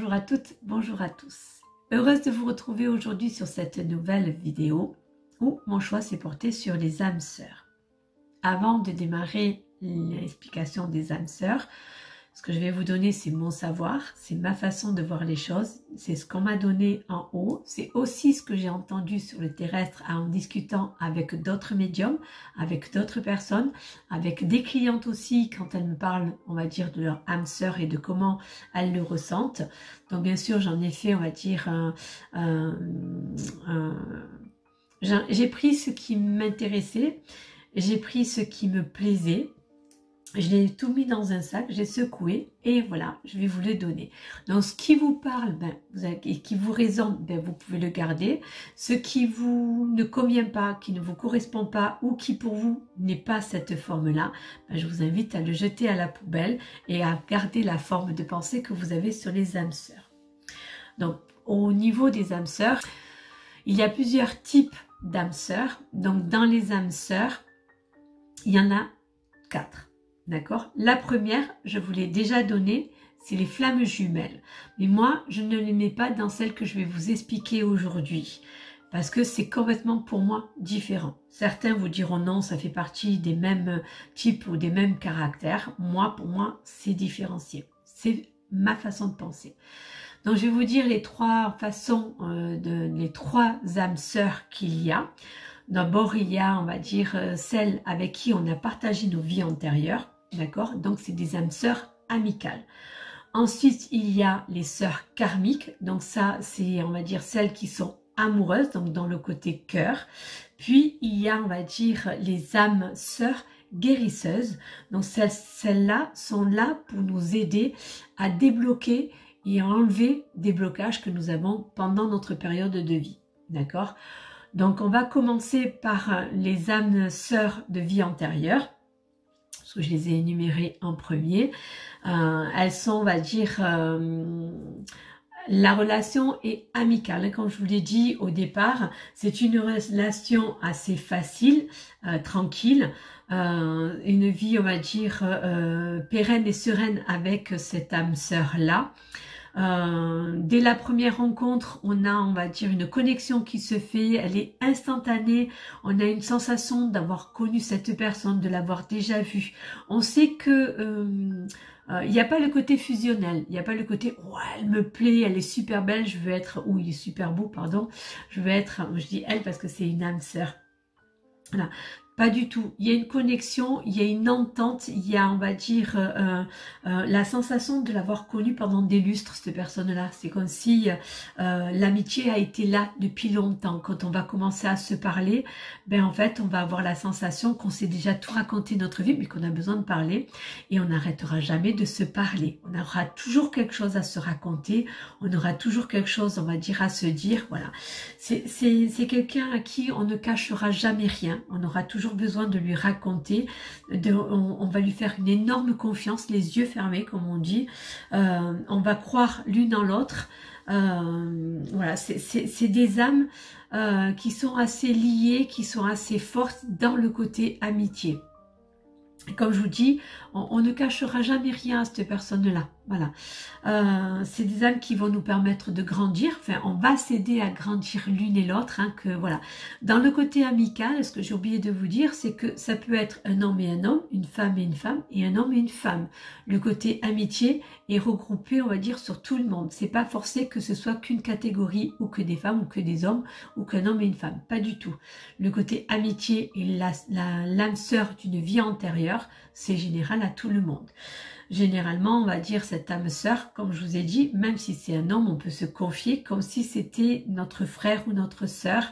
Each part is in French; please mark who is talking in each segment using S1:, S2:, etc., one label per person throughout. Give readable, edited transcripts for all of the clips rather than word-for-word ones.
S1: bonjour à toutes, bonjour à tous. Heureuse de vous retrouver aujourd'hui sur cette nouvelle vidéo où mon choix s'est porté sur les âmes sœurs. Avant de démarrer l'explication des âmes sœurs, ce que je vais vous donner, c'est mon savoir, c'est ma façon de voir les choses, c'est ce qu'on m'a donné en haut, c'est aussi ce que j'ai entendu sur le terrestre en discutant avec d'autres médiums, avec d'autres personnes, avec des clientes aussi quand elles me parlent, on va dire, de leur âme sœur et de comment elles le ressentent. Donc bien sûr, j'en ai fait, on va dire, j'ai pris ce qui m'intéressait, j'ai pris ce qui me plaisait. Je l'ai tout mis dans un sac, j'ai secoué et voilà, je vais vous le donner. Donc ce qui vous parle et qui vous résonne, vous pouvez le garder. Ce qui vous ne convient pas, qui ne vous correspond pas ou qui pour vous n'est pas cette forme-là, je vous invite à le jeter à la poubelle et à garder la forme de pensée que vous avez sur les âmes sœurs. Donc au niveau des âmes sœurs, il y a plusieurs types d'âmes sœurs. Donc dans les âmes sœurs, il y en a 4. D'accord? La première, je vous l'ai déjà donnée, c'est les flammes jumelles. Mais moi, je ne les mets pas dans celles que je vais vous expliquer aujourd'hui. Parce que c'est complètement pour moi différent. Certains vous diront non, ça fait partie des mêmes types ou des mêmes caractères. Moi, pour moi, c'est différencié. C'est ma façon de penser. Donc, je vais vous dire les trois façons, les trois âmes sœurs qu'il y a. D'abord, il y a, on va dire, celles avec qui on a partagé nos vies antérieures. D'accord? Donc, c'est des âmes sœurs amicales. Ensuite, il y a les sœurs karmiques. Donc, ça, c'est, on va dire, celles qui sont amoureuses, donc dans le côté cœur. Puis, il y a, on va dire, les âmes sœurs guérisseuses. Donc, celles-là sont là pour nous aider à débloquer et à enlever des blocages que nous avons pendant notre période de vie. D'accord? Donc, on va commencer par les âmes sœurs de vie antérieure. Parce que je les ai énumérées en premier. Elles sont, on va dire, la relation est amicale. Comme je vous l'ai dit au départ, c'est une relation assez facile, tranquille. Une vie, on va dire, pérenne et sereine avec cette âme sœur-là. Dès la première rencontre, on a, on va dire, une connexion qui se fait, elle est instantanée, on a une sensation d'avoir connu cette personne, de l'avoir déjà vue. On sait que il n'y a pas le côté fusionnel, il n'y a pas le côté oh, elle me plaît, elle est super belle, je veux être, ou il est super beau, pardon, je veux être, je dis elle parce que c'est une âme sœur. Voilà. Pas du tout. Il y a une connexion, il y a une entente, il y a, on va dire, la sensation de l'avoir connue pendant des lustres, cette personne-là. C'est comme si l'amitié a été là depuis longtemps. Quand on va commencer à se parler, en fait, on va avoir la sensation qu'on s'est déjà tout raconté notre vie, mais qu'on a besoin de parler. Et on n'arrêtera jamais de se parler. On aura toujours quelque chose à se raconter. On aura toujours quelque chose, on va dire, à se dire. Voilà. C'est quelqu'un à qui on ne cachera jamais rien. On aura toujours besoin de lui raconter, on va lui faire une énorme confiance, les yeux fermés comme on dit, on va croire l'une en l'autre, voilà, c'est des âmes qui sont assez liées, qui sont assez fortes dans le côté amitié. Comme je vous dis, on ne cachera jamais rien à cette personne-là. Voilà, c'est des âmes qui vont nous permettre de grandir. Enfin, on va s'aider à grandir l'une et l'autre. Que voilà. Dans le côté amical, ce que j'ai oublié de vous dire, c'est que ça peut être un homme et un homme, une femme et une femme, et un homme et une femme. Le côté amitié est regroupé, on va dire, sur tout le monde. C'est pas forcé que ce soit qu'une catégorie ou que des femmes ou que des hommes ou qu'un homme et une femme. Pas du tout. Le côté amitié et l'âme sœur d'une vie antérieure, c'est général à tout le monde. Généralement, on va dire cette âme sœur, comme je vous ai dit, même si c'est un homme, on peut se confier comme si c'était notre frère ou notre sœur.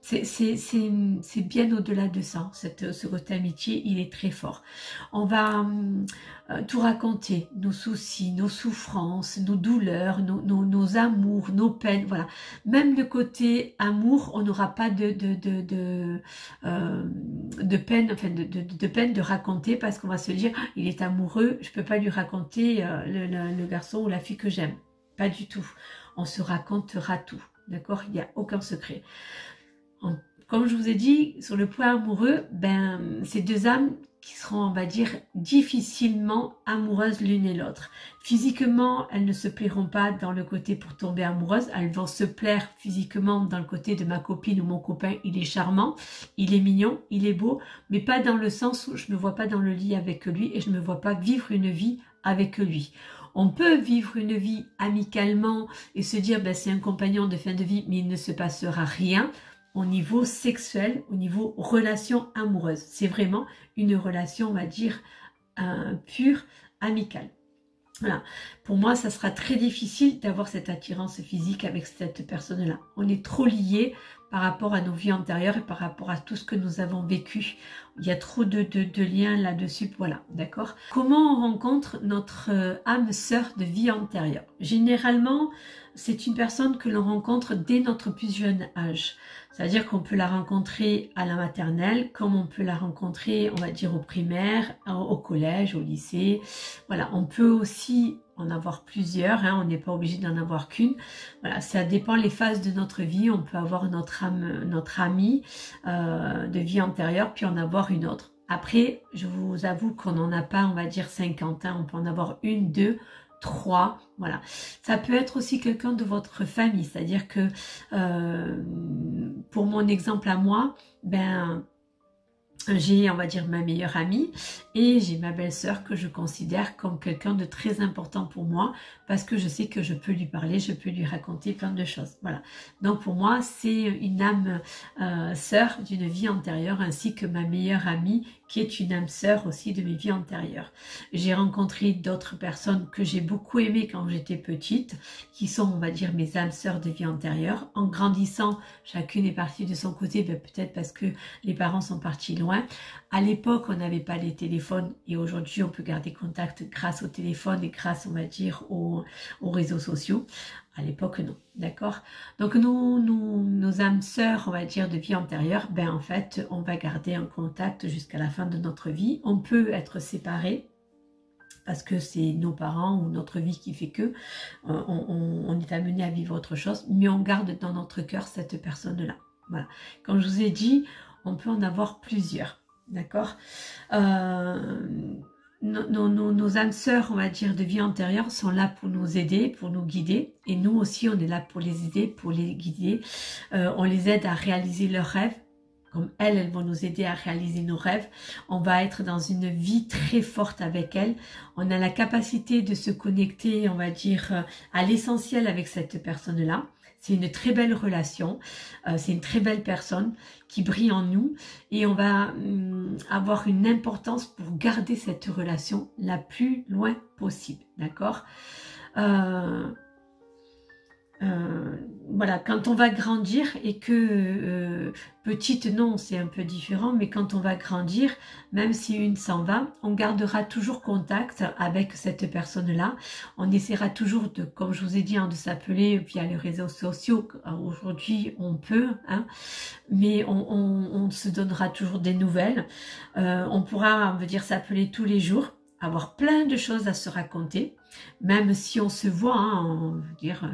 S1: C'est bien au-delà de ça. Ce côté amitié, il est très fort. On va tout raconter, nos soucis, nos souffrances, nos douleurs, nos amours, nos peines. Voilà. Même le côté amour, on n'aura pas de peine, enfin de peine de raconter parce qu'on va se dire, il est amoureux, je peux pas lui raconter le garçon ou la fille que j'aime. Pas du tout. On se racontera tout. D'accord? Il n'y a aucun secret. Comme je vous ai dit, sur le point amoureux, c'est deux âmes qui seront, on va dire, difficilement amoureuses l'une et l'autre. Physiquement, elles ne se plairont pas dans le côté pour tomber amoureuses. Elles vont se plaire physiquement dans le côté de ma copine ou mon copain. Il est charmant, il est mignon, il est beau, mais pas dans le sens où je ne me vois pas dans le lit avec lui et je ne me vois pas vivre une vie avec lui. On peut vivre une vie amicalement et se dire ben, c'est un compagnon de fin de vie, mais il ne se passera rien au niveau sexuel, au niveau relation amoureuse. C'est vraiment une relation, on va dire, pure, amicale. Voilà. Pour moi, ça sera très difficile d'avoir cette attirance physique avec cette personne-là. On est trop liés par rapport à nos vies antérieures et par rapport à tout ce que nous avons vécu. Il y a trop de liens là-dessus. Voilà, d'accord. Comment on rencontre notre âme sœur de vie antérieure? Généralement, c'est une personne que l'on rencontre dès notre plus jeune âge. C'est-à-dire qu'on peut la rencontrer à la maternelle, comme on peut la rencontrer, on va dire, au primaire, au collège, au lycée. Voilà, on peut aussi en avoir plusieurs, hein, on n'est pas obligé d'en avoir qu'une. Voilà, ça dépend les phases de notre vie. On peut avoir notre amie de vie antérieure, puis en avoir une autre. Après, je vous avoue qu'on n'en a pas, on va dire 50, hein, on peut en avoir une, deux, 3, voilà. Ça peut être aussi quelqu'un de votre famille, c'est-à-dire que pour mon exemple à moi, ben j'ai, on va dire, ma meilleure amie et j'ai ma belle-sœur que je considère comme quelqu'un de très important pour moi parce que je sais que je peux lui parler, je peux lui raconter plein de choses. Voilà. Donc pour moi, c'est une âme sœur d'une vie antérieure ainsi que ma meilleure amie qui est une âme sœur aussi de mes vies antérieures. J'ai rencontré d'autres personnes que j'ai beaucoup aimées quand j'étais petite, qui sont, on va dire, mes âmes sœurs de vie antérieure. En grandissant, chacune est partie de son côté, ben, peut-être parce que les parents sont partis loin. À l'époque, on n'avait pas les téléphones et aujourd'hui, on peut garder contact grâce au téléphone et grâce, on va dire, aux réseaux sociaux. À l'époque, non. D'accord? Donc, nos âmes sœurs, on va dire, de vie antérieure, ben, en fait, on va garder un contact jusqu'à la fin de notre vie. On peut être séparés parce que c'est nos parents ou notre vie qui fait que on est amené à vivre autre chose, mais on garde dans notre cœur cette personne-là. Voilà. Comme je vous ai dit, on peut en avoir plusieurs. D'accord? Nos âmes sœurs, on va dire, de vie antérieure sont là pour nous aider, pour nous guider. Et nous aussi, on est là pour les aider, pour les guider. On les aide à réaliser leurs rêves. Comme elles vont nous aider à réaliser nos rêves. On va être dans une vie très forte avec elles. On a la capacité de se connecter, on va dire, à l'essentiel avec cette personne-là. C'est une très belle relation, c'est une très belle personne qui brille en nous et on va avoir une importance pour garder cette relation la plus loin possible, d'accord? Voilà, quand on va grandir et que petite, non, c'est un peu différent, mais quand on va grandir, même si une s'en va, on gardera toujours contact avec cette personne-là. On essaiera toujours de, comme je vous ai dit, hein, de s'appeler via les réseaux sociaux. Aujourd'hui, on peut, hein, mais on se donnera toujours des nouvelles. On pourra, on veut dire, s'appeler tous les jours, avoir plein de choses à se raconter. Même si on se voit, hein, on veut dire,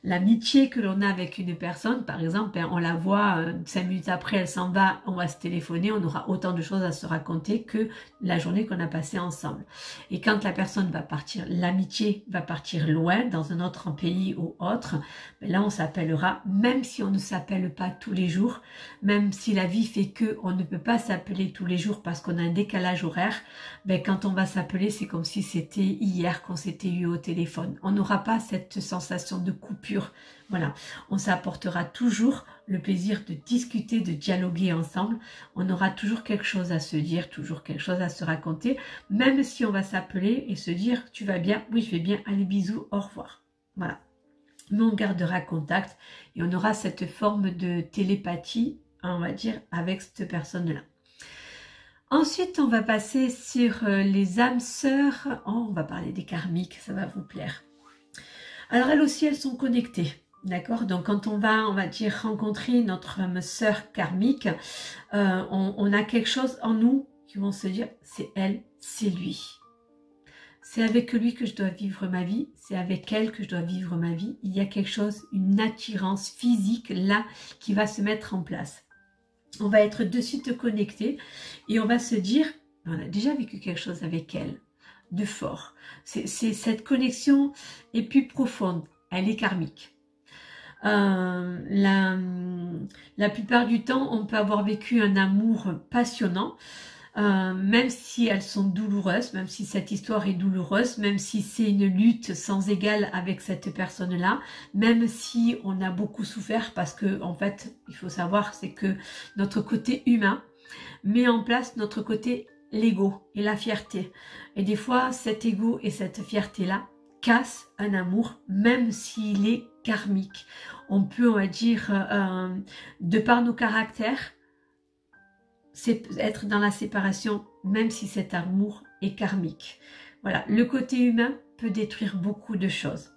S1: l'amitié que l'on a avec une personne, par exemple, ben, on la voit 5 minutes après, elle s'en va, on va se téléphoner, on aura autant de choses à se raconter que la journée qu'on a passée ensemble. Et quand la personne va partir, l'amitié va partir loin, dans un autre pays ou autre, ben là on s'appellera, même si on ne s'appelle pas tous les jours, même si la vie fait que on ne peut pas s'appeler tous les jours parce qu'on a un décalage horaire, ben quand on va s'appeler, c'est comme si c'était hier qu'on s'était eu au téléphone. On n'aura pas cette sensation de coupure. Voilà, on s'apportera toujours le plaisir de discuter, de dialoguer ensemble. On aura toujours quelque chose à se dire, toujours quelque chose à se raconter, même si on va s'appeler et se dire « tu vas bien ?» « Oui, je vais bien, allez bisous, au revoir. » Voilà. Mais on gardera contact et on aura cette forme de télépathie, on va dire, avec cette personne-là. Ensuite, on va passer sur les âmes sœurs. Oh, on va parler des karmiques, ça va vous plaire. Alors, elles aussi, elles sont connectées. D'accord? Donc, quand on va dire, rencontrer notre âme sœur karmique, on a quelque chose en nous qui vont se dire, c'est elle, c'est lui. C'est avec lui que je dois vivre ma vie, c'est avec elle que je dois vivre ma vie. Il y a quelque chose, une attirance physique là qui va se mettre en place. on va être de suite connecté et on va se dire, on a déjà vécu quelque chose avec elle de fort. Cette connexion est plus profonde, elle est karmique. La plupart du temps, on peut avoir vécu un amour passionnant, même si elles sont douloureuses, même si cette histoire est douloureuse, même si c'est une lutte sans égale avec cette personne-là, même si on a beaucoup souffert, parce que en fait, il faut savoir, c'est que notre côté humain met en place notre côté l'ego et la fierté. Et des fois, cet ego et cette fierté-là cassent un amour, même s'il est karmique. On peut, on va dire, de par nos caractères, être dans la séparation, même si cet amour est karmique. Voilà, le côté humain peut détruire beaucoup de choses.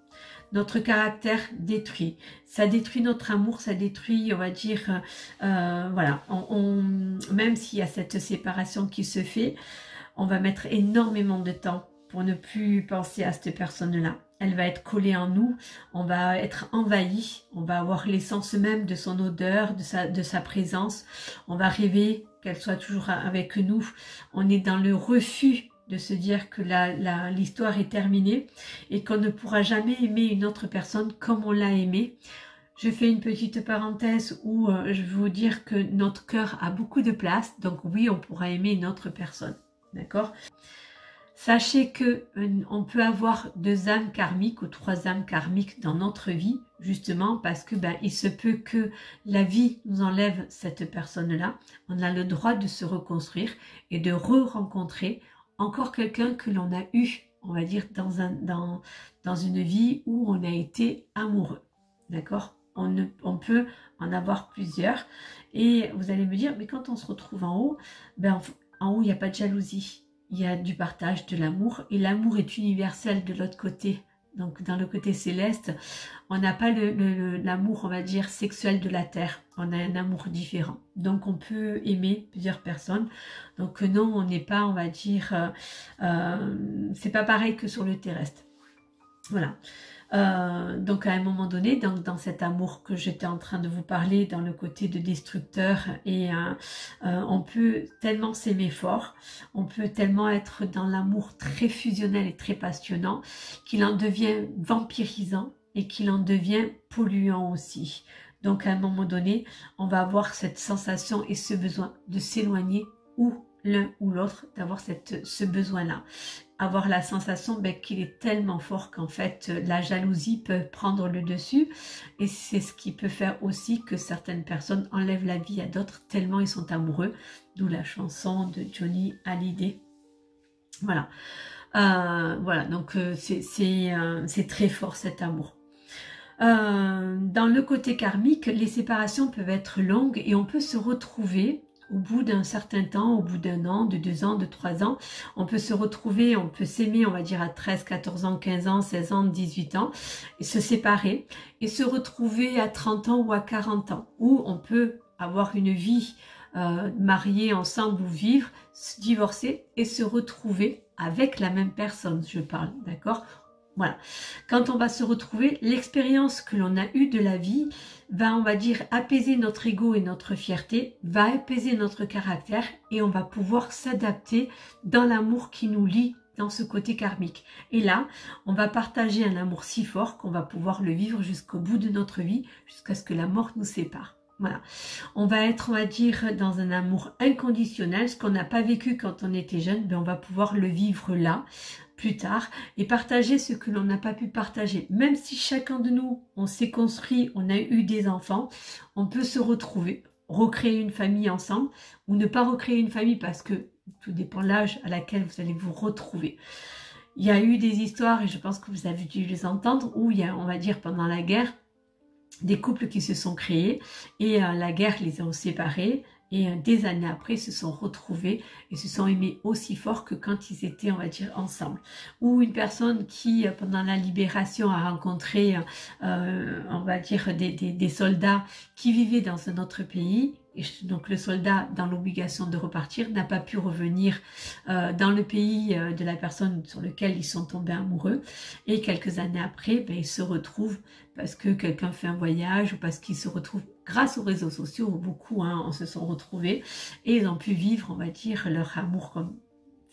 S1: Notre caractère détruit, ça détruit notre amour, ça détruit, on va dire, voilà, même s'il y a cette séparation qui se fait, on va mettre énormément de temps pour ne plus penser à cette personne-là. Elle va être collée en nous, on va être envahi, on va avoir l'essence même de son odeur, de sa présence, on va rêver qu'elle soit toujours avec nous, on est dans le refus de se dire que l'histoire est terminée et qu'on ne pourra jamais aimer une autre personne comme on l'a aimé. Je fais une petite parenthèse où je veux vous dire que notre cœur a beaucoup de place, donc oui, on pourra aimer une autre personne, d'accord? Sachez que on peut avoir 2 âmes karmiques ou 3 âmes karmiques dans notre vie, justement parce que il se peut que la vie nous enlève cette personne-là. On a le droit de se reconstruire et de re-rencontrer encore quelqu'un que l'on a eu, on va dire, dans une vie où on a été amoureux. D'accord? On peut en avoir plusieurs. Et vous allez me dire, mais quand on se retrouve en haut, en haut, il n'y a pas de jalousie. Il y a du partage, de l'amour. Et l'amour est universel de l'autre côté. Donc, dans le côté céleste, on n'a pas l'amour, on va dire, sexuel de la terre. On a un amour différent. Donc, on peut aimer plusieurs personnes. Donc, non, on n'est pas, on va dire, c'est pas pareil que sur le terrestre. Voilà. Donc à un moment donné, dans cet amour que j'étais en train de vous parler, dans le côté de destructeur, et on peut tellement s'aimer fort, on peut tellement être dans l'amour très fusionnel et très passionnant, qu'il en devient vampirisant et qu'il en devient polluant aussi. Donc à un moment donné, on va avoir cette sensation et ce besoin de s'éloigner ou l'un ou l'autre, d'avoir ce besoin-là. Avoir la sensation qu'il est tellement fort qu'en fait la jalousie peut prendre le dessus, et c'est ce qui peut faire aussi que certaines personnes enlèvent la vie à d'autres tellement ils sont amoureux, d'où la chanson de Johnny Hallyday. Voilà, voilà, donc c'est très fort cet amour. Dans le côté karmique, les séparations peuvent être longues et on peut se retrouver au bout d'un certain temps, au bout d'1 an, de 2 ans, de 3 ans, on peut se retrouver, on peut s'aimer, on va dire à 13, 14 ans, 15 ans, 16 ans, 18 ans, et se séparer, et se retrouver à 30 ans ou à 40 ans, où on peut avoir une vie mariée ensemble ou vivre, se divorcer et se retrouver avec la même personne, je parle, d'accord? Voilà. Quand on va se retrouver, l'expérience que l'on a eue de la vie va, on va dire, apaiser notre ego et notre fierté, va apaiser notre caractère et on va pouvoir s'adapter dans l'amour qui nous lie dans ce côté karmique. Et là, on va partager un amour si fort qu'on va pouvoir le vivre jusqu'au bout de notre vie, jusqu'à ce que la mort nous sépare. Voilà. On va être, on va dire, dans un amour inconditionnel. Ce qu'on n'a pas vécu quand on était jeune, on va pouvoir le vivre là, plus tard, et partager ce que l'on n'a pas pu partager. Même si chacun de nous, on s'est construit, on a eu des enfants, on peut se retrouver, recréer une famille ensemble, ou ne pas recréer une famille parce que tout dépend de l'âge à laquelle vous allez vous retrouver. Il y a eu des histoires, et je pense que vous avez dû les entendre, où il y a, on va dire, pendant la guerre, des couples qui se sont créés et la guerre les a séparés, et des années après se sont retrouvés et se sont aimés aussi fort que quand ils étaient, on va dire, ensemble. Ou une personne qui pendant la libération a rencontré on va dire des soldats qui vivaient dans un autre pays, et donc le soldat, dans l'obligation de repartir, n'a pas pu revenir dans le pays de la personne sur lequel ils sont tombés amoureux, et quelques années après ils se retrouvent parce que quelqu'un fait un voyage ou parce qu'ils se retrouvent grâce aux réseaux sociaux, beaucoup se sont retrouvés et ils ont pu vivre, on va dire, leur amour comme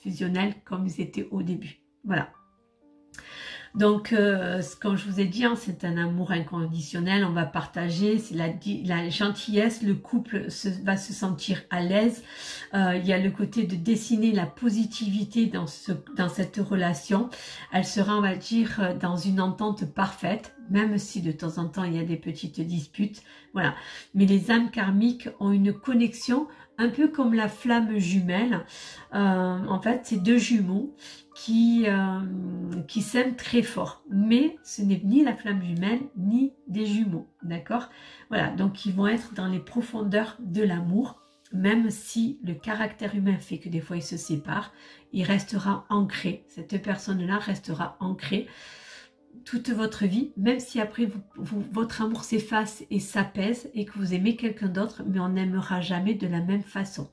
S1: fusionnel comme ils étaient au début. Voilà. Donc, comme je vous ai dit, c'est un amour inconditionnel, on va partager, c'est la gentillesse, le couple va se sentir à l'aise. Il y a le côté de dessiner la positivité dans cette relation. Elle sera, on va dire, dans une entente parfaite, même si de temps en temps il y a des petites disputes. Voilà. Mais les âmes karmiques ont une connexion un peu comme la flamme jumelle. En fait, c'est deux jumeaux qui s'aiment très fort. Mais ce n'est ni la flamme jumelle, ni des jumeaux. D'accord? Voilà, donc ils vont être dans les profondeurs de l'amour. Même si le caractère humain fait que des fois ils se séparent, il restera ancré. Cette personne-là restera ancrée toute votre vie, même si après votre amour s'efface et s'apaise et que vous aimez quelqu'un d'autre, mais on n'aimera jamais de la même façon.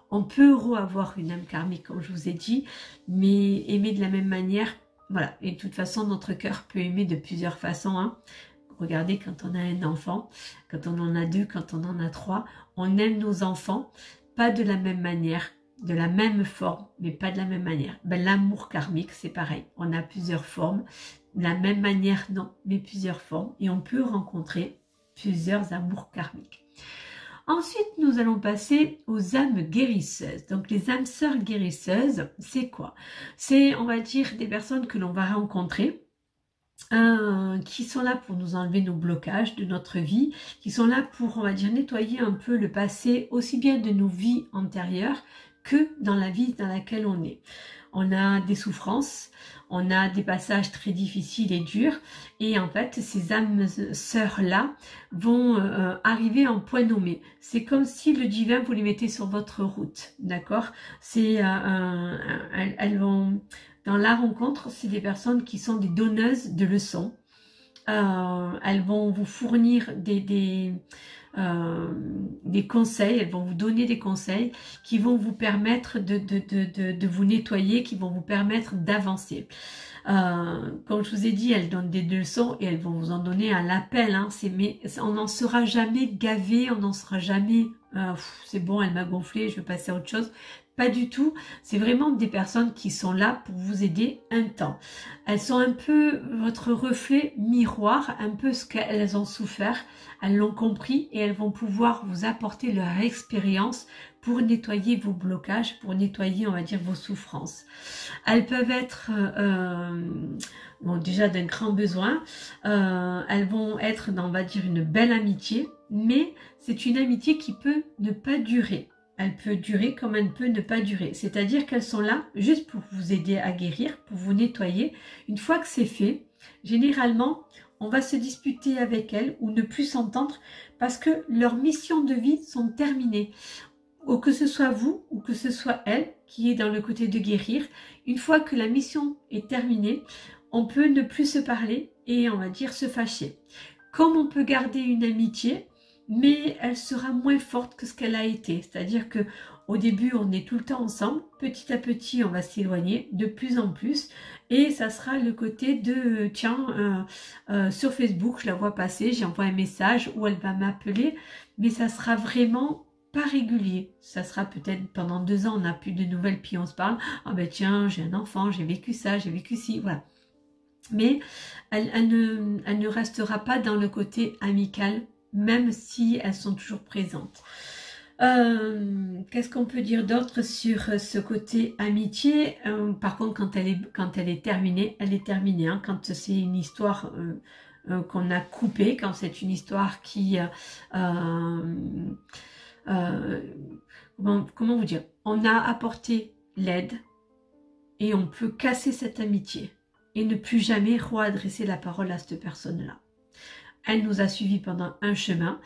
S1: On peut avoir une âme karmique, comme je vous ai dit, mais aimer de la même manière, voilà. Et de toute façon, notre cœur peut aimer de plusieurs façons. Regardez, quand on a un enfant, quand on en a deux, quand on en a trois, on aime nos enfants, pas de la même manière, de la même forme, mais pas de la même manière. Ben, l'amour karmique, c'est pareil. On a plusieurs formes. De la même manière, non, mais plusieurs formes. Et on peut rencontrer plusieurs amours karmiques. Ensuite, nous allons passer aux âmes guérisseuses. Donc, les âmes sœurs guérisseuses, c'est quoi? C'est, on va dire, des personnes que l'on va rencontrer, qui sont là pour nous enlever nos blocages de notre vie, qui sont là pour, on va dire, nettoyer un peu le passé, aussi bien de nos vies antérieures que dans la vie dans laquelle on est. On a des souffrances, on a des passages très difficiles et durs, et en fait ces âmes sœurs-là vont arriver en point nommé. C'est comme si le divin vous les mettez sur votre route, d'accord? C'est elles vont, dans la rencontre, c'est des personnes qui sont des donneuses de leçons. Elles vont vous fournir des conseils, elles vont vous donner des conseils qui vont vous permettre de vous nettoyer, qui vont vous permettre d'avancer. Comme je vous ai dit, elles donnent des leçons et elles vont vous en donner à l'appel. Mais on n'en sera jamais gavé, on n'en sera jamais c'est bon, elle m'a gonflé, je vais passer à autre chose. Pas du tout, c'est vraiment des personnes qui sont là pour vous aider un temps. Elles sont un peu votre reflet miroir, un peu ce qu'elles ont souffert, elles l'ont compris et elles vont pouvoir vous apporter leur expérience pour nettoyer vos blocages, pour nettoyer, on va dire, vos souffrances. Elles peuvent être, bon, déjà d'un grand besoin, elles vont être dans, on va dire, une belle amitié, mais c'est une amitié qui peut ne pas durer. Elle peut durer comme elle peut ne pas durer. C'est-à-dire qu'elles sont là juste pour vous aider à guérir, pour vous nettoyer. Une fois que c'est fait, généralement, on va se disputer avec elles ou ne plus s'entendre parce que leurs missions de vie sont terminées. Ou que ce soit vous ou que ce soit elle qui est dans le côté de guérir. Une fois que la mission est terminée, on peut ne plus se parler et on va dire se fâcher. Comme on peut garder une amitié, mais elle sera moins forte que ce qu'elle a été. C'est-à-dire que au début, on est tout le temps ensemble. Petit à petit, on va s'éloigner de plus en plus. Et ça sera le côté de, tiens, sur Facebook, je la vois passer, j'envoie un message ou elle va m'appeler. Mais ça sera vraiment pas régulier. Ça sera peut-être pendant 2 ans, on n'a plus de nouvelles, puis on se parle. Ah ben tiens, j'ai un enfant, j'ai vécu ça, j'ai vécu ci, voilà. Mais elle ne restera pas dans le côté amical, même si elles sont toujours présentes. Qu'est-ce qu'on peut dire d'autre sur ce côté amitié? Par contre, quand elle est terminée, elle est terminée. Quand c'est une histoire qu'on a coupée, quand c'est une histoire qui... comment vous dire? On a apporté l'aide et on peut casser cette amitié et ne plus jamais réadresser la parole à cette personne-là. Elle nous a suivis pendant un chemin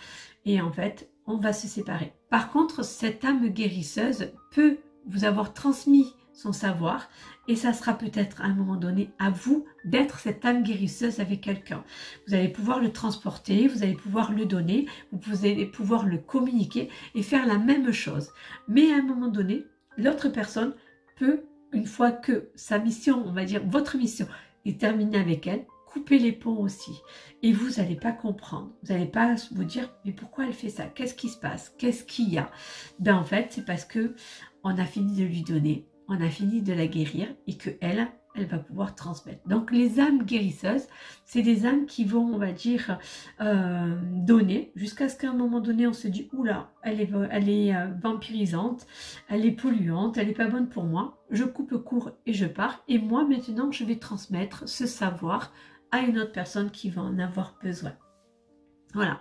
S1: et en fait, on va se séparer. Par contre, cette âme guérisseuse peut vous avoir transmis son savoir et ça sera peut-être à un moment donné à vous d'être cette âme guérisseuse avec quelqu'un. Vous allez pouvoir le transporter, vous allez pouvoir le donner, vous allez pouvoir le communiquer et faire la même chose. Mais à un moment donné, l'autre personne peut, une fois que sa mission, on va dire votre mission, est terminée avec elle, couper les ponts aussi. Et vous n'allez pas comprendre. Vous n'allez pas vous dire, mais pourquoi elle fait ça? Qu'est-ce qui se passe? Qu'est-ce qu'il y a? Ben en fait, c'est parce que on a fini de lui donner, on a fini de la guérir et que elle va pouvoir transmettre. Donc les âmes guérisseuses, c'est des âmes qui vont, on va dire, donner, jusqu'à ce qu'à un moment donné, on se dit, oula, elle est vampirisante, elle est polluante, elle n'est pas bonne pour moi, je coupe court et je pars, et moi maintenant, je vais transmettre ce savoir à une autre personne qui va en avoir besoin. Voilà.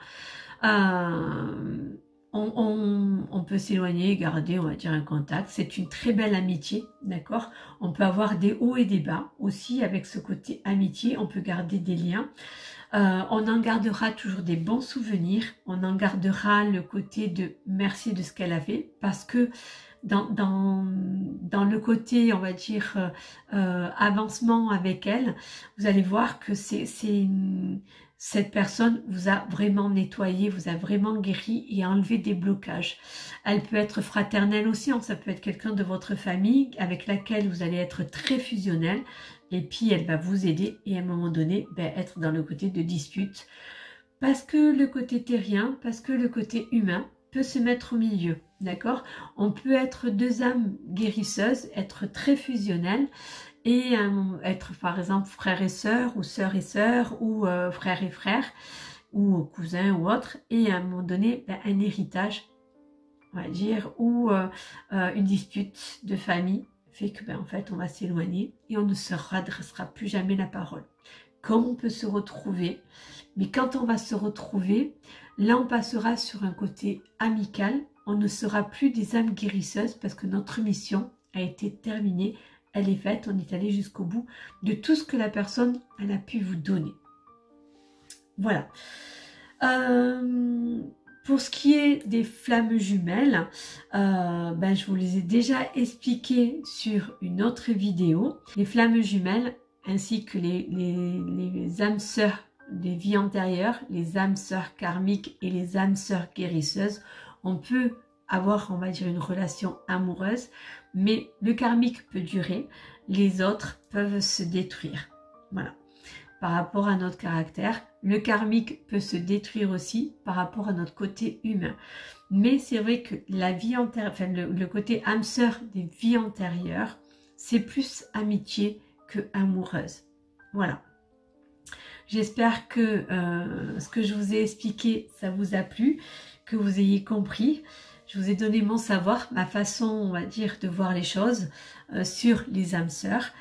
S1: On peut s'éloigner, garder, on va dire, un contact. C'est une très belle amitié, d'accord? On peut avoir des hauts et des bas aussi avec ce côté amitié. On peut garder des liens. On en gardera toujours des bons souvenirs. On en gardera le côté de merci de ce qu'elle a fait, parce que dans le côté, on va dire, avancement avec elle, vous allez voir que cette personne vous a vraiment nettoyé, vous a vraiment guéri et enlevé des blocages. Elle peut être fraternelle aussi, hein, ça peut être quelqu'un de votre famille avec laquelle vous allez être très fusionnel, et puis elle va vous aider et à un moment donné, ben, être dans le côté de dispute. Parce que le côté terrien, parce que le côté humain peut se mettre au milieu, d'accord? On peut être deux âmes guérisseuses, être très fusionnelles, et être par exemple frère et sœur, ou sœur et sœur, ou frère et frère, ou cousin ou autre, et à un moment donné, ben, un héritage, on va dire, ou une dispute de famille, fait que ben, en fait on va s'éloigner, et on ne se redressera plus jamais la parole. Comme on peut se retrouver, mais quand on va se retrouver, là on passera sur un côté amical, on ne sera plus des âmes guérisseuses, parce que notre mission a été terminée, elle est faite, on est allé jusqu'au bout de tout ce que la personne elle a pu vous donner. Voilà. Pour ce qui est des flammes jumelles, ben, je vous les ai déjà expliquées sur une autre vidéo. Les flammes jumelles ainsi que les âmes sœurs des vies antérieures, les âmes sœurs karmiques et les âmes sœurs guérisseuses, on peut avoir, on va dire, une relation amoureuse, mais le karmique peut durer, les autres peuvent se détruire. Voilà. Par rapport à notre caractère, le karmique peut se détruire aussi par rapport à notre côté humain. Mais c'est vrai que la vie antérieure, enfin le côté âme sœur des vies antérieures, c'est plus amitié que amoureuse. Voilà. J'espère que ce que je vous ai expliqué, ça vous a plu, que vous ayez compris. Je vous ai donné mon savoir, ma façon, on va dire, de voir les choses sur les âmes sœurs.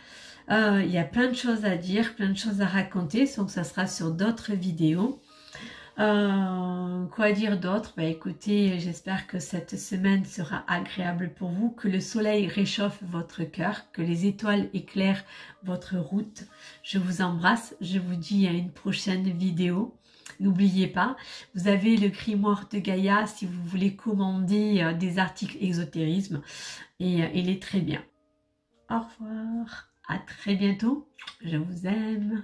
S1: Il y a plein de choses à dire, plein de choses à raconter, donc ça sera sur d'autres vidéos. Quoi dire d'autre? Bah écoutez, j'espère que cette semaine sera agréable pour vous, que le soleil réchauffe votre cœur, que les étoiles éclairent votre route. Je vous embrasse, je vous dis à une prochaine vidéo. N'oubliez pas, vous avez le grimoire de Gaïa si vous voulez commander des articles exotérisme, et il est très bien. Au revoir, à très bientôt, je vous aime.